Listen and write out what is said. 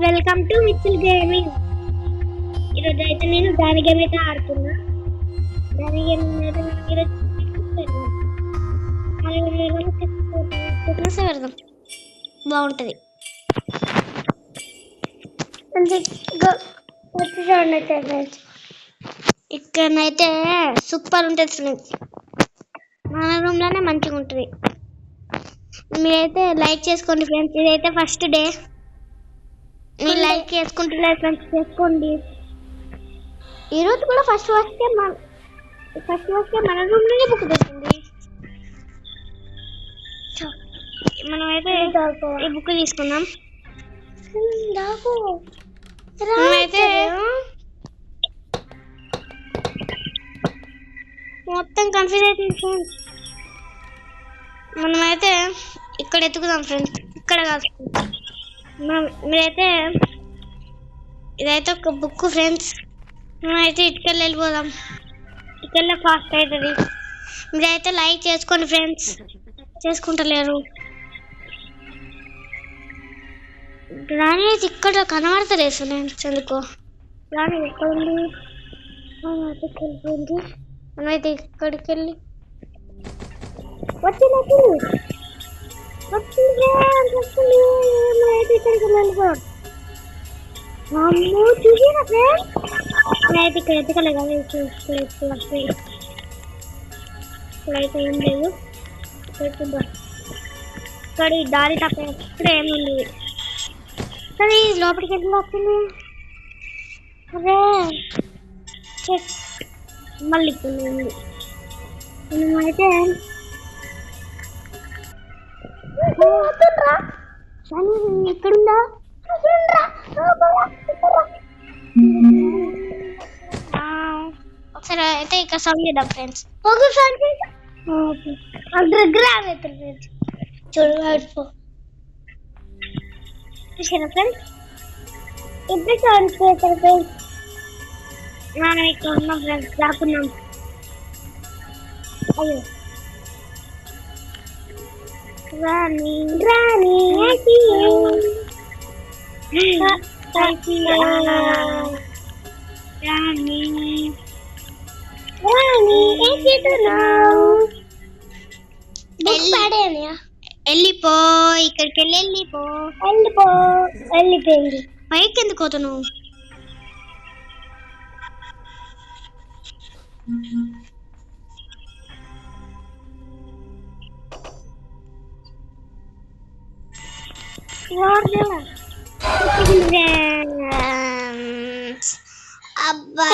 Welcome to విచిల్ gaming. ఈరోజు అయితే నేను దాని గేమ్ అయితే ఆడుతున్నా. దాని గేమ్ అయితే ఈరోజు పెడదాం, బాగుంటుంది. ఇక్కడనైతే సూపర్ ఉంటుంది ఫ్రెండ్స్. మన రూమ్ లోనే మంచిగా ఉంటుంది. మీరైతే లైక్ చేసుకోండి ఫ్రెండ్స్. ఇదైతే ఫస్ట్ డే. మీరు లైక్ చేసుకుంటున్నారు ఫ్రెండ్స్, చేసుకోండి. ఈరోజు కూడా ఫస్ట్ వస్తే మన రూమ్ లోనే బుక్ దొరుకుతుంది. మనమైతే ఈ బుక్ తీసుకుందాం. మనమైతే మొత్తం కన్ఫ్యూజ్ అవుతుంది ఫ్రెండ్స్. మనమైతే ఇక్కడ ఎత్తుకుదాం ఫ్రెండ్స్, ఇక్కడ కాదు. మీరైతే ఇదైతే ఒక బుక్ ఫ్రెండ్స్. మనమైతే ఇటుకెళ్ళి వెళ్ళిపోదాం. ఇటుకెళ్ళి ఫాస్ట్ అవుతుంది. మీరైతే లైక్ చేసుకోండి ఫ్రెండ్స్, చేసుకుంటలేరు. రాణి అయితే ఇక్కడ కనబడతలేదు ఫ్రెండ్స్. ఎందుకో రాణి ఎక్కడ ఉంది? వెళ్ళిపోయింది. మనమైతే ఇక్కడికి వెళ్ళి వచ్చింది. మనమైతే ఇక్కడికి వెళ్ళిపోదాం. అమ్మో చూసినా ఫ్రెండ్స్, నేనైతే ఇక్కడ ఎత్తుకలే కదా. ఇక్కడైతే ఏం లేదు. ఇక్కడ దారి తప్ప ఇక్కడ ఏమి ఉండదు. కానీ లోపలికి ఎట్లా వస్తుంది? అదే మళ్ళీ ఉంది. మనమైతే ఎక్కడుందా? ఒకసారి అయితే ఇక్కడ సౌండ్ చేద్దాం ఫ్రెండ్స్. చూసారా ఫ్రెండ్స్? ఇప్పుడు సౌండ్ చేస్తారు ఫ్రెండ్స్. మనం ఇక్కడ ఉన్నాం ఫ్రెండ్స్, దాక్కున్నాం. అయ్యో రాణి రాణి వెళ్ళిపో, ఇక్కడికి వెళ్ళిపోయింది. పైకి ఎందుకు పోతున్నావు? అబ్బా